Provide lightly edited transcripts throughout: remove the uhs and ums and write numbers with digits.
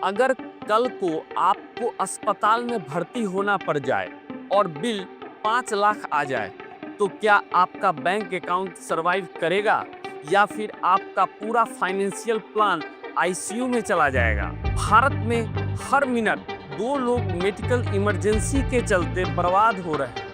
अगर कल को आपको अस्पताल में भर्ती होना पड़ जाए और बिल 5 लाख आ जाए, तो क्या आपका बैंक अकाउंट सरवाइव करेगा या फिर आपका पूरा फाइनेंशियल प्लान आईसीयू में चला जाएगा? भारत में हर मिनट 2 लोग मेडिकल इमरजेंसी के चलते बर्बाद हो रहे हैं।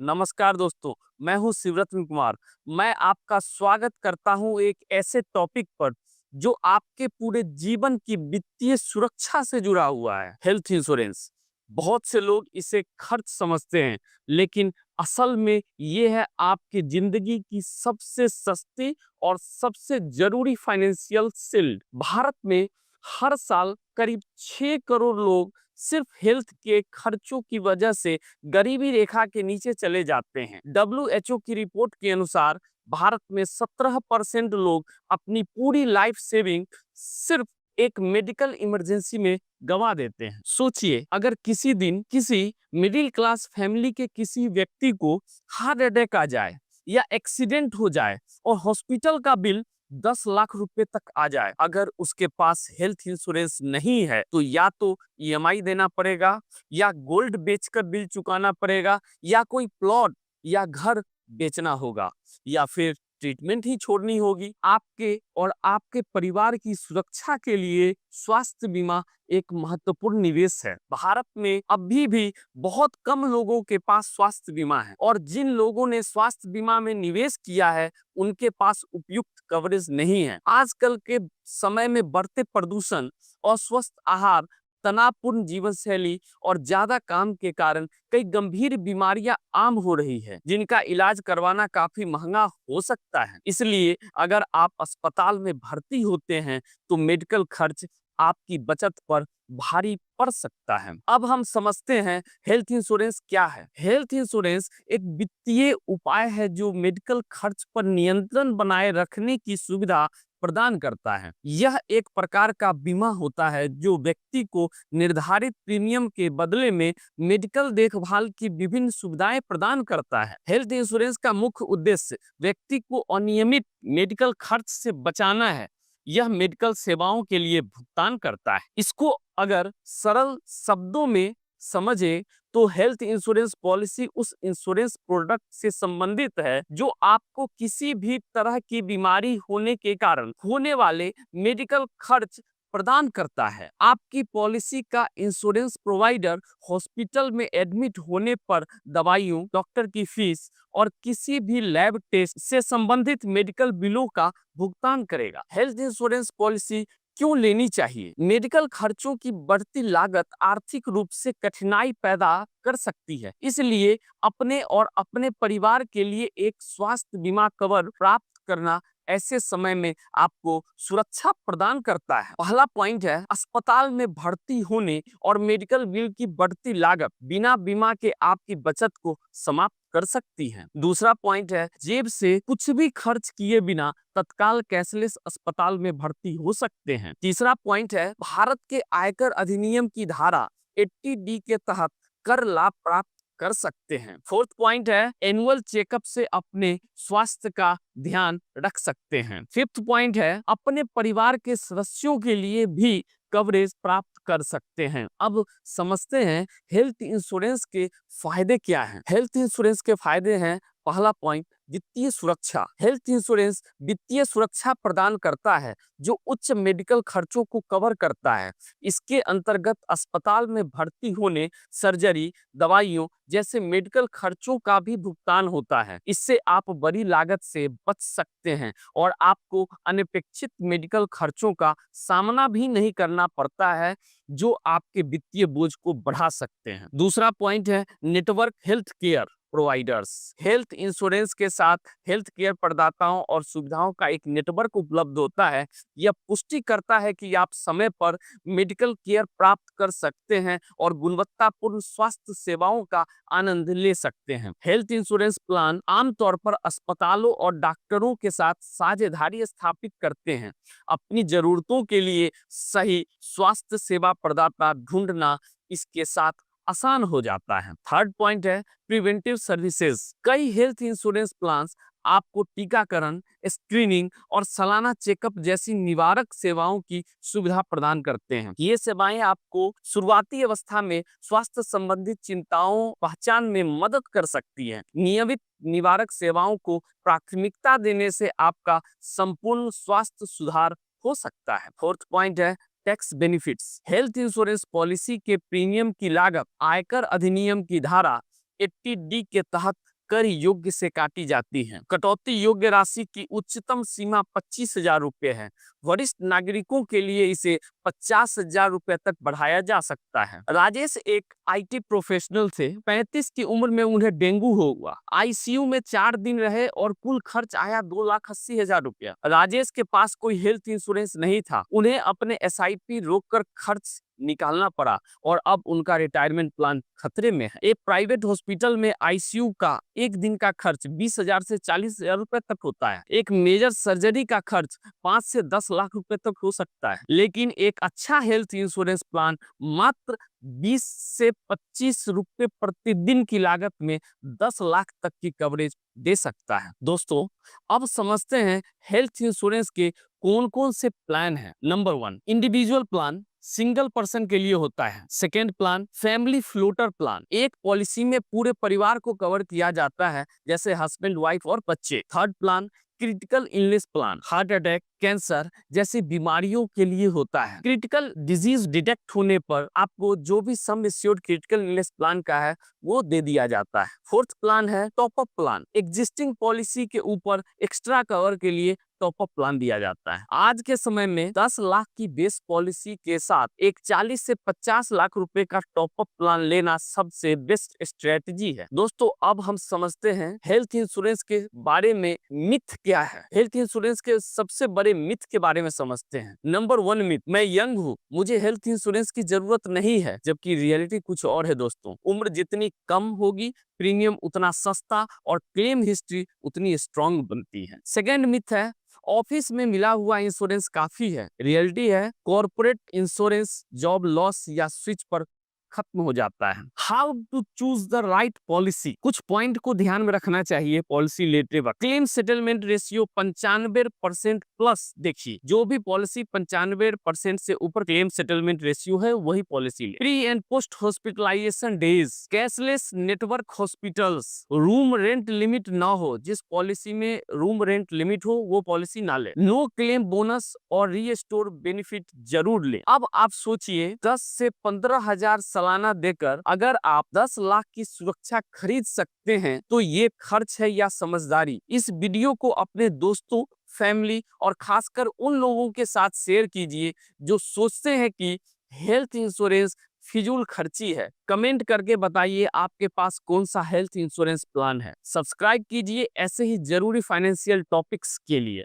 नमस्कार दोस्तों, मैं हूं शिवरत्न कुमार। मैं आपका स्वागत करता हूं एक ऐसे टॉपिक पर जो आपके पूरे जीवन की वित्तीय सुरक्षा से जुड़ा हुआ है, हेल्थ इंश्योरेंस। बहुत से लोग इसे खर्च समझते हैं, लेकिन असल में ये है आपकी जिंदगी की सबसे सस्ती और सबसे जरूरी फाइनेंशियल शील्ड। भारत में हर साल करीब 6 करोड़ लोग सिर्फ हेल्थ के खर्चों की वजह से गरीबी रेखा के नीचे चले जाते हैं। WHO की रिपोर्ट के अनुसार भारत में 17% लोग अपनी पूरी लाइफ सेविंग सिर्फ एक मेडिकल इमरजेंसी में गंवा देते हैं। सोचिए, अगर किसी दिन किसी मिडिल क्लास फैमिली के किसी व्यक्ति को हार्ट अटैक आ जाए या एक्सीडेंट हो जाए और हॉस्पिटल का बिल 10 लाख रुपए तक आ जाए, अगर उसके पास हेल्थ इंश्योरेंस नहीं है तो या तो ईएमआई देना पड़ेगा, या गोल्ड बेचकर बिल चुकाना पड़ेगा, या कोई प्लॉट या घर बेचना होगा, या फिर ट्रीटमेंट ही छोड़नी होगी। आपके और आपके परिवार की सुरक्षा के लिए स्वास्थ्य बीमा एक महत्वपूर्ण निवेश है। भारत में अभी भी बहुत कम लोगों के पास स्वास्थ्य बीमा है, और जिन लोगों ने स्वास्थ्य बीमा में निवेश किया है उनके पास उपयुक्त कवरेज नहीं है। आजकल के समय में बढ़ते प्रदूषण, अस्वस्थ आहार, तनावपूर्ण जीवन शैली और ज्यादा काम के कारण कई गंभीर बीमारियां आम हो रही है, जिनका इलाज करवाना काफी महंगा हो सकता है। इसलिए अगर आप अस्पताल में भर्ती होते हैं तो मेडिकल खर्च आपकी बचत पर भारी पड़ सकता है। अब हम समझते हैं हेल्थ इंश्योरेंस क्या है। हेल्थ इंश्योरेंस एक वित्तीय उपाय है जो मेडिकल खर्च पर नियंत्रण बनाए रखने की सुविधा प्रदान करता है। यह एक प्रकार का बीमा होता है जो व्यक्ति को निर्धारित प्रीमियम के बदले में मेडिकल देखभाल की विभिन्न सुविधाएं प्रदान करता है। हेल्थ इंश्योरेंस का मुख्य उद्देश्य व्यक्ति को अनियमित मेडिकल खर्च से बचाना है। यह मेडिकल सेवाओं के लिए भुगतान करता है। इसको अगर सरल शब्दों में समझे तो हेल्थ इंश्योरेंस पॉलिसी उस इंश्योरेंस प्रोडक्ट से संबंधित है जो आपको किसी भी तरह की बीमारी होने के कारण होने वाले मेडिकल खर्च प्रदान करता है। आपकी पॉलिसी का इंश्योरेंस प्रोवाइडर हॉस्पिटल में एडमिट होने पर दवाइयों, डॉक्टर की फीस और किसी भी लैब टेस्ट से संबंधित मेडिकल बिलों का भुगतान करेगा। हेल्थ इंश्योरेंस पॉलिसी क्यों लेनी चाहिए? मेडिकल खर्चों की बढ़ती लागत आर्थिक रूप से कठिनाई पैदा कर सकती है, इसलिए अपने और अपने परिवार के लिए एक स्वास्थ्य बीमा कवर प्राप्त करना ऐसे समय में आपको सुरक्षा प्रदान करता है। पहला पॉइंट है, अस्पताल में भर्ती होने और मेडिकल बिल की बढ़ती लागत बिना बीमा के आपकी बचत को समाप्त कर सकती है। दूसरा पॉइंट है, जेब से कुछ भी खर्च किए बिना तत्काल कैशलेस अस्पताल में भर्ती हो सकते हैं। तीसरा पॉइंट है, भारत के आयकर अधिनियम की धारा 80D के तहत कर लाभ प्राप्त कर सकते हैं। फोर्थ पॉइंट है, एनुअल चेकअप से अपने स्वास्थ्य का ध्यान रख सकते हैं। फिफ्थ पॉइंट है, अपने परिवार के सदस्यों के लिए भी कवरेज प्राप्त कर सकते हैं। अब समझते हैं हेल्थ इंश्योरेंस के फायदे क्या हैं। हेल्थ इंश्योरेंस के फायदे हैं, पहला पॉइंट, वित्तीय सुरक्षा। हेल्थ इंश्योरेंस वित्तीय सुरक्षा प्रदान करता है जो उच्च मेडिकल खर्चों को कवर करता है। इसके अंतर्गत अस्पताल में भर्ती होने, सर्जरी, दवाइयों जैसे मेडिकल खर्चों का भी भुगतान होता है। इससे आप बड़ी लागत से बच सकते हैं और आपको अनपेक्षित मेडिकल खर्चों का सामना भी नहीं करना पड़ता है जो आपके वित्तीय बोझ को बढ़ा सकते हैं। दूसरा पॉइंट है, network health care providers. Health insurance के साथ हेल्थ केयर प्रदाताओं और सुविधाओं का एक नेटवर्क उपलब्ध होता है। यह पुष्टि करता है कि आप समय पर मेडिकल केयर प्राप्त कर सकते हैं और गुणवत्तापूर्ण स्वास्थ्य सेवाओं का आनंद ले सकते हैं। हेल्थ इंश्योरेंस प्लान आमतौर पर अस्पतालों और डॉक्टरों के साथ साझेदारी स्थापित करते हैं। अपनी जरूरतों के लिए सही स्वास्थ्य सेवा प्रदाता ढूंढना इसके साथ आसान हो जाता है। थर्ड पॉइंट है, प्रिवेंटिव सर्विसेज। कई हेल्थ इंश्योरेंस प्लान्स आपको टीकाकरण, स्क्रीनिंग और सालाना चेकअप जैसी निवारक सेवाओं की सुविधा प्रदान करते हैं। ये सेवाएं आपको शुरुआती अवस्था में स्वास्थ्य संबंधित चिंताओं पहचान में मदद कर सकती हैं। नियमित निवारक सेवाओं को प्राथमिकता देने से आपका संपूर्ण स्वास्थ्य सुधार हो सकता है। फोर्थ पॉइंट है tax benefits. Health insurance policy के प्रीमियम की लागत आयकर अधिनियम की धारा 80D के तहत कर योग्य से काटी जाती है। कटौती योग्य राशि की उच्चतम सीमा 25,000 रुपये है। वरिष्ठ नागरिकों के लिए इसे 50,000 रुपये तक बढ़ाया जा सकता है। राजेश एक IT प्रोफेशनल थे। 35 की उम्र में उन्हें डेंगू हुआ। ICU में 4 दिन रहे और कुल खर्च आया 2,80,000 रुपया। राजेश के पास कोई हेल्थ इंश्योरेंस नहीं था। उन्हें अपने SIP रोककर खर्च निकालना पड़ा और अब उनका रिटायरमेंट प्लान खतरे में है। एक प्राइवेट हॉस्पिटल में ICU का एक दिन का खर्च 20,000 से 40,000 रुपए तक होता है। एक मेजर सर्जरी का खर्च 5 से 10 लाख रुपए तक हो सकता है। लेकिन एक अच्छा हेल्थ इंश्योरेंस प्लान मात्र 20 से 25 रुपए प्रतिदिन की लागत में 10 लाख तक की कवरेज दे सकता है। दोस्तों, अब समझते हैं हेल्थ इंश्योरेंस के कौन कौन से प्लान हैं। Number 1, individual plan single person के लिए होता है। Second plan family floater plan, एक पॉलिसी में पूरे परिवार को कवर किया जाता है, जैसे हस्बैंड, वाइफ और बच्चे। Third plan critical illness plan, heart attack, cancer जैसी बीमारियों के लिए होता है। क्रिटिकल डिजीज डिटेक्ट होने पर आपको जो भी sum assured critical illness plan का है वो दे दिया जाता है। फोर्थ प्लान है top up plan, existing policy के ऊपर एक्स्ट्रा कवर के लिए टॉप अप प्लान दिया जाता है। आज के समय में 10 लाख की बेस पॉलिसी के साथ एक 40 से 50 लाख रुपए का टॉप अप प्लान लेना सबसे बेस्ट स्ट्रेटजी है। दोस्तों, अब हम समझते हैं हेल्थ इंश्योरेंस के बारे में मिथ क्या है। हेल्थ इंश्योरेंस के सबसे बड़े मिथ के बारे में समझते हैं। नंबर 1 मिथ, मैं यंग हूँ, मुझे हेल्थ इंश्योरेंस की जरूरत नहीं है। जबकि रियलिटी कुछ और है दोस्तों। उम्र जितनी कम होगी प्रीमियम उतना सस्ता और क्लेम हिस्ट्री उतनी स्ट्रांग बनती है। सेकेंड मिथ है ऑफिस में मिला हुआ इंश्योरेंस काफी है। रियलिटी है कॉर्पोरेट इंश्योरेंस जॉब लॉस या स्विच पर खत्म हो जाता है। How to choose the right policy, कुछ पॉइंट को ध्यान में रखना चाहिए पॉलिसी लेते वक्त। Claim settlement ratio 95% plus. देखिए, जो भी पॉलिसी 95% से ऊपर क्लेम सेटलमेंट रेशियो है वही पॉलिसी ले। Pre and post hospitalisation days, cashless network hospitals, room rent limit ना हो, जिस पॉलिसी में रूम रेंट लिमिट हो वो पॉलिसी ना ले। नो क्लेम बोनस और रीस्टोर बेनिफिट जरूर ले। अब आप सोचिए 10 से 15,000 सालाना देकर अगर आप 10 लाख की सुरक्षा खरीद सकते हैं तो ये खर्च है या समझदारी। इस वीडियो को अपने दोस्तों, फैमिली और खासकर उन लोगों के साथ शेयर कीजिए जो सोचते हैं कि हेल्थ इंश्योरेंस फिजूल खर्ची है। कमेंट करके बताइए आपके पास कौन सा हेल्थ इंश्योरेंस प्लान है। सब्सक्राइब कीजिए ऐसे ही जरूरी फाइनेंशियल टॉपिक्स के लिए।